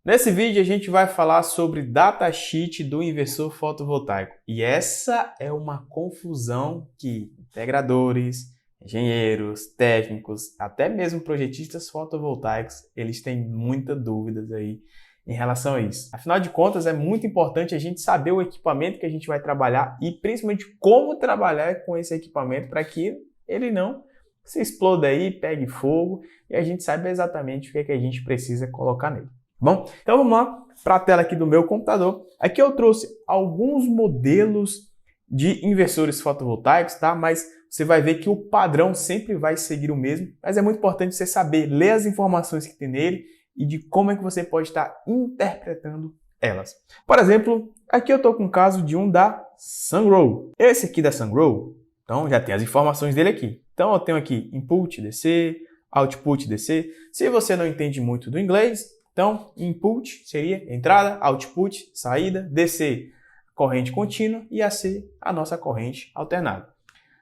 Nesse vídeo a gente vai falar sobre datasheet do inversor fotovoltaico. E essa é uma confusão que integradores, engenheiros, técnicos, até mesmo projetistas fotovoltaicos, eles têm muitas dúvidas aí em relação a isso. Afinal de contas, é muito importante a gente saber o equipamento que a gente vai trabalhar e principalmente como trabalhar com esse equipamento para que ele não se exploda aí, pegue fogo e a gente saiba exatamente o que é que a gente precisa colocar nele. Bom, então vamos lá para a tela aqui do meu computador. Aqui eu trouxe alguns modelos de inversores fotovoltaicos, tá? Mas você vai ver que o padrão sempre vai seguir o mesmo, mas é muito importante você saber ler as informações que tem nele e de como é que você pode estar interpretando elas. Por exemplo, aqui eu estou com o caso de um da Sungrow. Esse aqui da Sungrow, então já tem as informações dele aqui. Então eu tenho aqui input DC, output DC. Se você não entende muito do inglês, então input seria entrada, output, saída, DC, corrente contínua e AC, a nossa corrente alternada.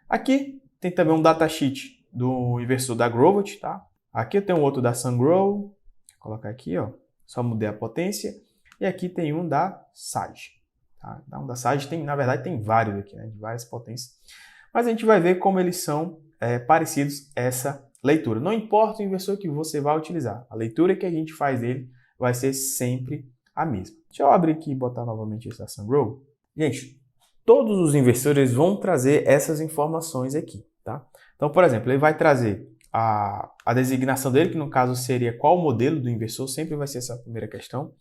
Aqui tem também um datasheet do inversor da Growvolt, tá? Aqui eu tenho outro da Sungrow, vou colocar aqui, ó, só mudei a potência. E aqui tem um da Sage, tá? Um da Sage tem, na verdade, tem vários aqui, né, de várias potências. Mas a gente vai ver como eles são parecidos essa leitura. Não importa o inversor que você vai utilizar, a leitura que a gente faz dele vai ser sempre a mesma. Deixa eu abrir aqui e botar novamente esse da Sungrow. Gente, todos os inversores vão trazer essas informações aqui, tá? Então, por exemplo, ele vai trazer a designação dele, que no caso seria qual o modelo do inversor, sempre vai ser essa primeira questão.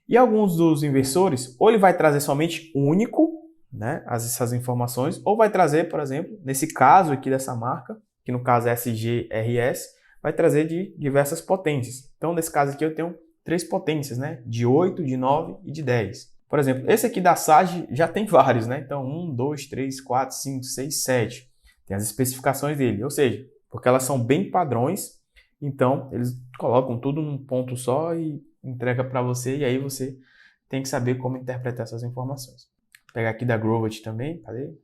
E alguns dos inversores, ou ele vai trazer somente único, né, essas informações, ou vai trazer, por exemplo, nesse caso aqui dessa marca, que no caso é SGRS, vai trazer de diversas potências. Então, nesse caso aqui eu tenho 3 potências, né, de 8, de 9 e de 10. Por exemplo, esse aqui da Sage já tem vários, né? Então, 1, 2, 3, 4, 5, 6, 7. Tem as especificações dele, ou seja, porque elas são bem padrões, então eles colocam tudo num ponto só e entrega para você, e aí você tem que saber como interpretar essas informações. Vou pegar aqui da Growvolt também, cadê?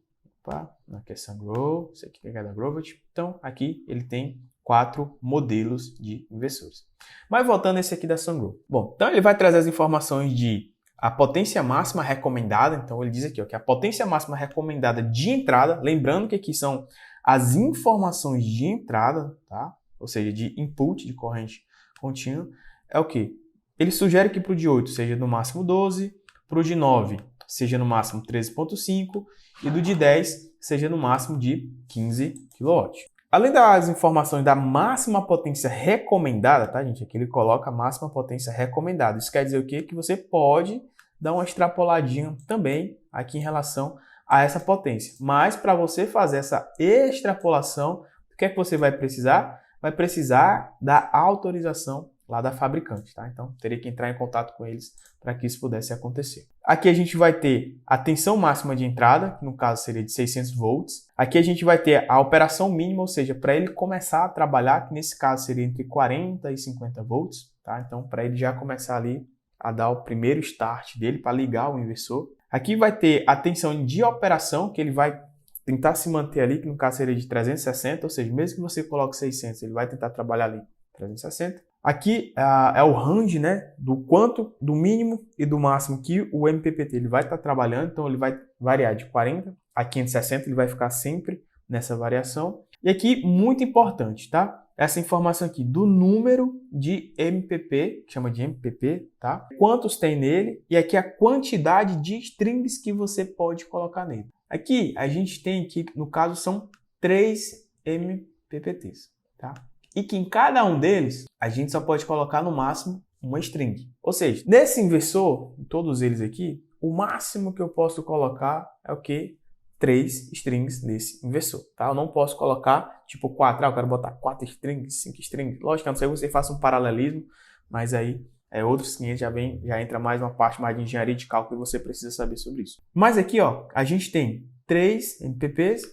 Opa, aqui é Sungrow, esse aqui é da Growvolt. Então, aqui ele tem 4 modelos de inversores. Mas voltando a esse aqui da Sungrow. Bom, então ele vai trazer as informações de a potência máxima recomendada. Então ele diz aqui, ó, que a potência máxima recomendada de entrada, lembrando que aqui são as informações de entrada, tá? Ou seja, de input, de corrente contínua, é o quê? Ele sugere que para o de 8 seja no máximo 12, para o de 9 seja no máximo 13,5 e do de 10 seja no máximo de 15 kW. Além das informações da máxima potência recomendada, tá, gente? Aqui ele coloca a máxima potência recomendada. Isso quer dizer o quê? Que você pode dar uma extrapoladinha também aqui em relação a essa potência. Mas para você fazer essa extrapolação, o que é que você vai precisar? Vai precisar da autorização lá da fabricante, tá? Então, teria que entrar em contato com eles para que isso pudesse acontecer. Aqui a gente vai ter a tensão máxima de entrada, que no caso seria de 600 volts. Aqui a gente vai ter a operação mínima, ou seja, para ele começar a trabalhar, que nesse caso seria entre 40 e 50 volts, tá? Então, para ele já começar ali a dar o primeiro start dele para ligar o inversor. Aqui vai ter a tensão de operação, que ele vai tentar se manter ali, que no caso seria de 360, ou seja, mesmo que você coloque 600, ele vai tentar trabalhar ali 360. Aqui é o range, né, do mínimo e do máximo que o MPPT ele vai estar trabalhando, então ele vai variar de 40 a 560, ele vai ficar sempre nessa variação. E aqui, muito importante, tá? Essa informação aqui do número de MPP, que chama de MPP, tá? Quantos tem nele e aqui a quantidade de strings que você pode colocar nele. Aqui a gente tem aqui, no caso, são 3 MPPTs, tá? E que em cada um deles, a gente só pode colocar no máximo uma string. Ou seja, nesse inversor, em todos eles aqui, o máximo que eu posso colocar é o quê? 3 strings nesse inversor, tá? Eu não posso colocar, tipo, 4, eu quero botar 4 strings, 5 strings. Lógico, a não ser que você faça um paralelismo, mas aí outros 500 já entra mais uma parte mais de engenharia de cálculo e você precisa saber sobre isso. Mas aqui, ó, a gente tem 3 MPPs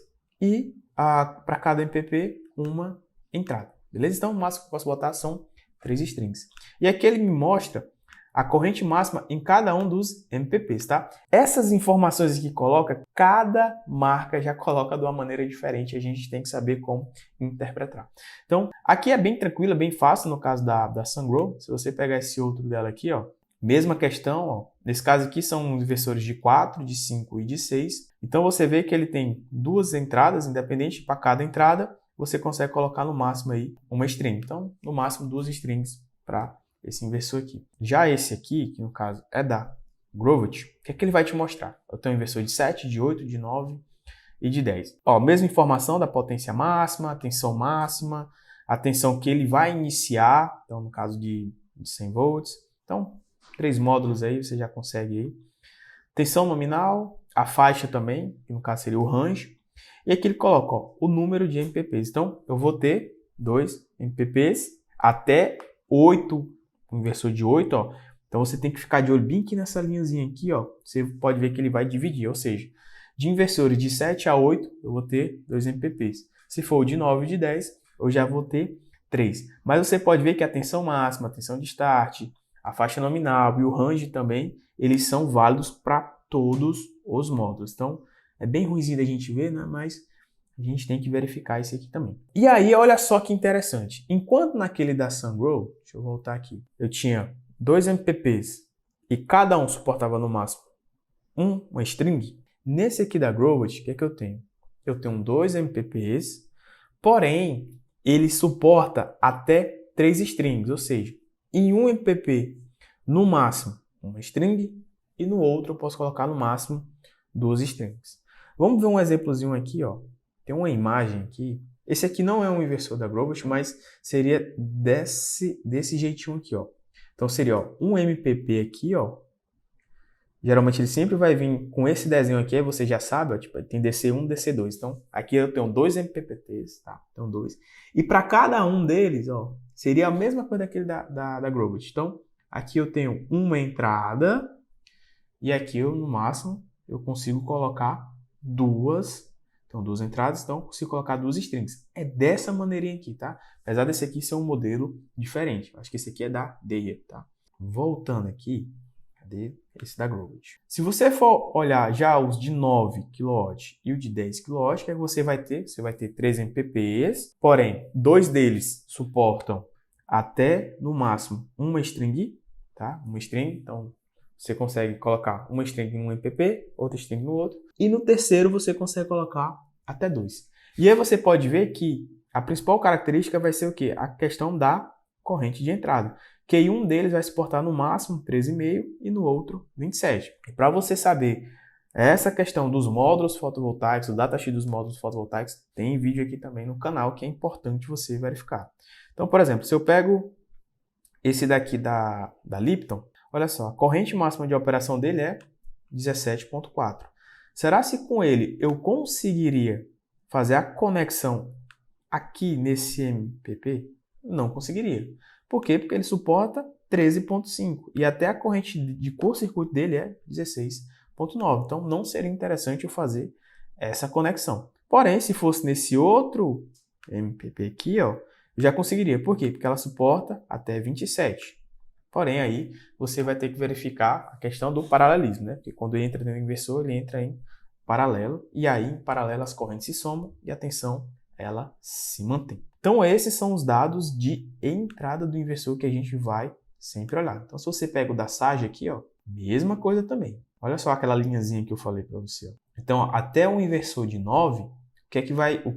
e para cada MPP uma entrada. Beleza? Então, o máximo que eu posso botar são 3 strings. E aqui ele me mostra a corrente máxima em cada um dos MPPs, tá? Essas informações que coloca, cada marca já coloca de uma maneira diferente, a gente tem que saber como interpretar. Então, aqui é bem tranquilo, é bem fácil no caso da Sungrow. Se você pegar esse outro dela aqui, ó, mesma questão, ó, nesse caso aqui são inversores de 4, de 5 e de 6. Então, você vê que ele tem duas entradas, independente para cada entrada, você consegue colocar no máximo aí uma string. Então, no máximo 2 strings para esse inversor aqui. Já esse aqui, que no caso é da Groovit, o que é que ele vai te mostrar? Eu tenho um inversor de 7, de 8, de 9 e de 10. Ó, mesma informação da potência máxima, tensão máxima, a tensão que ele vai iniciar, então no caso de 100 volts. Então, 3 módulos aí, você já consegue aí. Tensão nominal, a faixa também, que no caso seria o range. E aqui ele coloca ó, o número de MPPs. Então, eu vou ter 2 MPPs até 8, um inversor de 8, ó. Então, você tem que ficar de olho bem aqui nessa linhazinha aqui, ó. Você pode ver que ele vai dividir, ou seja, de inversores de 7 a 8, eu vou ter 2 MPPs. Se for de 9 e de 10, eu já vou ter 3. Mas você pode ver que a tensão máxima, a tensão de start, a faixa nominal e o range também, eles são válidos para todos os módulos. Então, é bem ruimzinho da gente ver, né? Mas a gente tem que verificar isso aqui também. E aí, olha só que interessante. Enquanto naquele da Sungrow, deixa eu voltar aqui, eu tinha 2 MPPs e cada um suportava no máximo uma string. Nesse aqui da Groovit, o que é que eu tenho? Eu tenho 2 MPPs, porém, ele suporta até 3 strings, ou seja, em um MPP, no máximo, uma string, e no outro eu posso colocar no máximo 2 strings. Vamos ver um exemplozinho aqui, ó. Tem uma imagem aqui. Esse aqui não é um inversor da Groovit, mas seria desse jeitinho aqui, ó. Então seria ó, um MPP aqui, ó. Geralmente ele sempre vai vir com esse desenho aqui, aí você já sabe, ó, tipo, tem DC1, DC2. Então aqui eu tenho 2 MPPTs, tá? Então 2. E para cada um deles, ó, seria a mesma coisa daquele da Groovit. Então aqui eu tenho uma entrada e aqui eu, no máximo, eu consigo colocar duas. Então, 2 entradas, então eu consigo colocar 2 strings. É dessa maneirinha aqui, tá? Apesar desse aqui ser um modelo diferente. Acho que esse aqui é da Deia, tá? Voltando aqui, cadê esse da Groovit? Se você for olhar já os de 9 kW e o de 10 kW, o que é que você vai ter? Você vai ter 3 MPPs, porém, 2 deles suportam até, no máximo, uma string, tá? Uma string, então você consegue colocar uma string em um MPP, outra string no outro. E no terceiro você consegue colocar até 2. E aí você pode ver que a principal característica vai ser o quê? A questão da corrente de entrada. Que em um deles vai suportar no máximo 13,5 e no outro 27. E para você saber essa questão dos módulos fotovoltaicos, o datasheet dos módulos fotovoltaicos, tem vídeo aqui também no canal que é importante você verificar. Então, por exemplo, se eu pego esse daqui da Lipton, olha só, a corrente máxima de operação dele é 17,4. Será se com ele eu conseguiria fazer a conexão aqui nesse MPP? Não conseguiria. Por quê? Porque ele suporta 13,5 e até a corrente de curto-circuito dele é 16,9. Então não seria interessante eu fazer essa conexão. Porém, se fosse nesse outro MPP aqui, ó, eu já conseguiria. Por quê? Porque ela suporta até 27. Porém, aí você vai ter que verificar a questão do paralelismo, né? Porque quando entra no inversor, ele entra em paralelo, e aí, em paralelo, as correntes se somam e a tensão, ela se mantém. Então, esses são os dados de entrada do inversor que a gente vai sempre olhar. Então, se você pega o da Sage aqui, ó, mesma coisa também. Olha só aquela linhazinha que eu falei para você. Ó. Então, ó, até um inversor de 9, o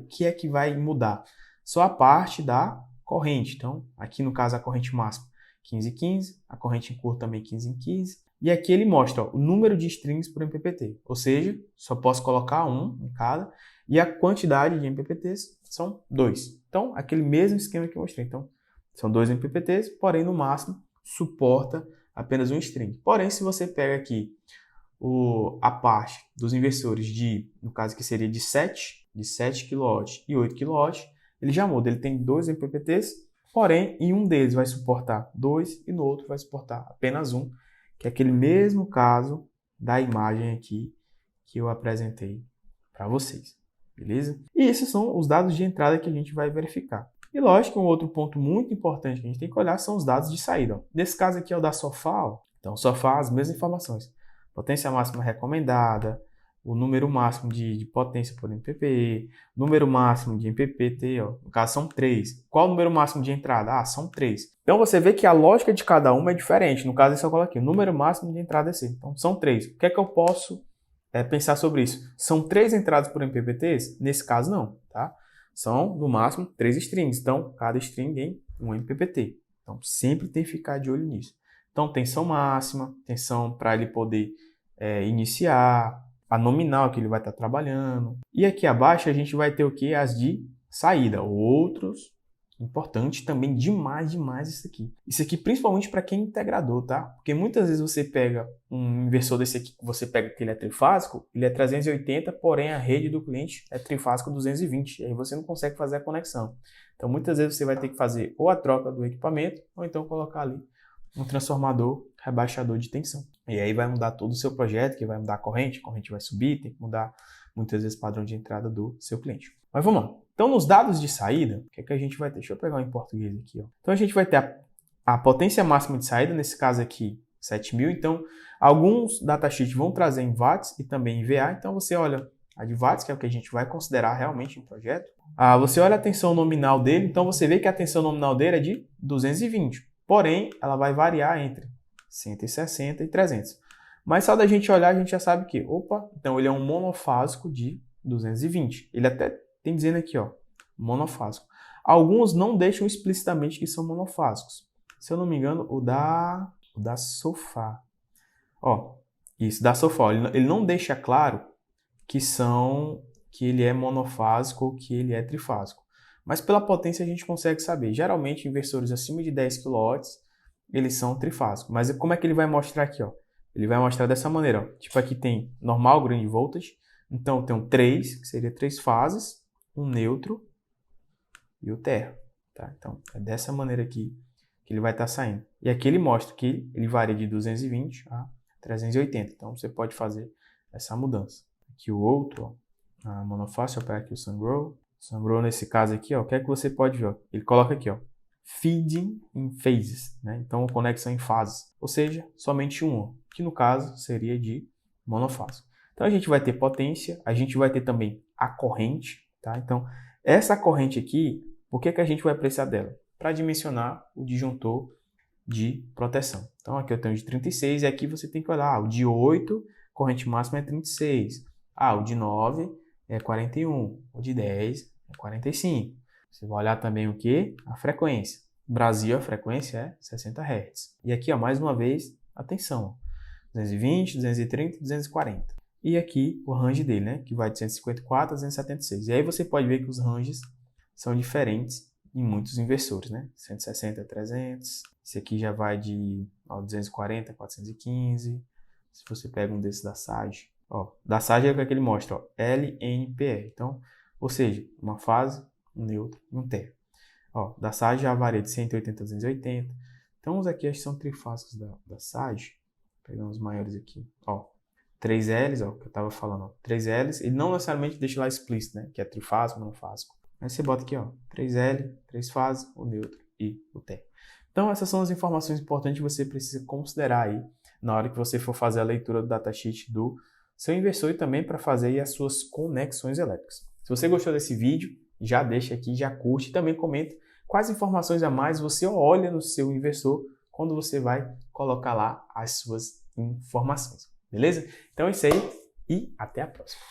que é que vai mudar? Só a parte da corrente. Então, aqui no caso, a corrente máxima 15,15, a corrente em curto também 15,15. E aqui ele mostra ó, o número de strings por MPPT, ou seja, só posso colocar um em cada, e a quantidade de MPPTs são 2. Então, aquele mesmo esquema que eu mostrei. Então, são 2 MPPTs, porém, no máximo, suporta apenas um string. Porém, se você pega aqui a parte dos inversores no caso que seria de 7 kW e 8 kW, ele já muda, ele tem 2 MPPTs, porém, em um deles vai suportar 2 e no outro vai suportar apenas 1, que é aquele mesmo caso da imagem aqui que eu apresentei para vocês, beleza? E esses são os dados de entrada que a gente vai verificar. E lógico, um outro ponto muito importante que a gente tem que olhar são os dados de saída. Ó. Nesse caso aqui é o da SOFA. Ó. Então, SOFA, as mesmas informações. Potência máxima recomendada, o número máximo de potência por MPP, número máximo de MPPT, ó, no caso são 3. Qual o número máximo de entrada? Ah, são 3. Então você vê que a lógica de cada uma é diferente. No caso, eu só coloco aqui, o número máximo de entrada é 6. Então são 3. O que é que eu posso pensar sobre isso? São 3 entradas por MPPTs? Nesse caso não, tá? São, no máximo, 3 strings. Então, cada string tem um MPPT. Então sempre tem que ficar de olho nisso. Então, tensão máxima, tensão para ele poder iniciar, a nominal que ele vai estar trabalhando. E aqui abaixo a gente vai ter o que? As de saída. Outros, importante também demais isso aqui. Isso aqui principalmente para quem é integrador, tá? Porque muitas vezes você pega um inversor desse aqui, você pega que ele é trifásico, ele é 380, porém a rede do cliente é trifásico 220. E aí você não consegue fazer a conexão. Então muitas vezes você vai ter que fazer ou a troca do equipamento, ou então colocar ali um transformador rebaixador de tensão. E aí vai mudar todo o seu projeto, que vai mudar a corrente vai subir, tem que mudar muitas vezes o padrão de entrada do seu cliente. Mas vamos lá. Então, nos dados de saída, o que é que a gente vai ter? Deixa eu pegar em português aqui. Ó. Então, a gente vai ter a potência máxima de saída, nesse caso aqui, 7.000. Então, alguns datasheets vão trazer em watts e também em VA. Então, você olha a de watts, que é o que a gente vai considerar realmente em projeto. Você olha a tensão nominal dele, então você vê que a tensão nominal dele é de 220. Porém, ela vai variar entre 160 e 300. Mas só da gente olhar, a gente já sabe que, então ele é um monofásico de 220. Ele até tem dizendo aqui, ó, monofásico. Alguns não deixam explicitamente que são monofásicos. Se eu não me engano, o da SOFA. Ó, isso, da SOFA. Ele não deixa claro que ele é monofásico ou que ele é trifásico. Mas pela potência a gente consegue saber. Geralmente, inversores acima de 10 kW, eles são trifásicos. Mas como é que ele vai mostrar aqui? Ó? Ele vai mostrar dessa maneira. Ó. Tipo, aqui tem normal, grande voltage. Então, tem um 3, que seria 3 fases, um neutro e o terra. Tá? Então, é dessa maneira aqui que ele vai estar saindo. E aqui ele mostra que ele varia de 220 a 380. Então, você pode fazer essa mudança. Aqui o outro, ó, a monofásico, eu pego aqui o Sungrow. Sungrow, nesse caso aqui, ó, o que é que você pode ver? Ó? Ele coloca aqui, ó, feeding in phases, né? Então, conexão em fases, ou seja, somente um, que no caso seria de monofásico. Então, a gente vai ter potência, a gente vai ter também a corrente, tá? Então, essa corrente aqui, por que a gente vai precisar dela? Para dimensionar o disjuntor de proteção. Então, aqui eu tenho de 36 e aqui você tem que olhar, o de 8, corrente máxima é 36. O de 9 é 41, o de 10 é 45. Você vai olhar também o que? A frequência. No Brasil, a frequência é 60 Hz. E aqui, ó, mais uma vez, atenção. 220, 230, 240. E aqui o range dele, né? Que vai de 154 a 276. E aí você pode ver que os ranges são diferentes em muitos inversores, né? 160 a 300. Esse aqui já vai de 240 a 415. Se você pega um desses da Sage. Ó, da Sage é o que ele mostra, ó, LNPR. Então, ou seja, uma fase, um neutro e um terra. Ó, da Sage já varia de 180 a 280. Então, os aqui são trifásicos da Sage. Pegamos os maiores aqui. Ó, 3Ls, ó, que eu estava falando. Ó, 3Ls, ele não necessariamente deixa lá explícito, né? Que é trifásico, monofásico. Aí você bota aqui, ó, 3L, 3 fases, o neutro e o terra. Então, essas são as informações importantes que você precisa considerar aí na hora que você for fazer a leitura do datasheet do seu inversor e também para fazer aí as suas conexões elétricas. Se você gostou desse vídeo, já deixa aqui, já curte e também comenta quais informações a mais você olha no seu inversor quando você vai colocar lá as suas informações. Beleza? Então é isso aí e até a próxima.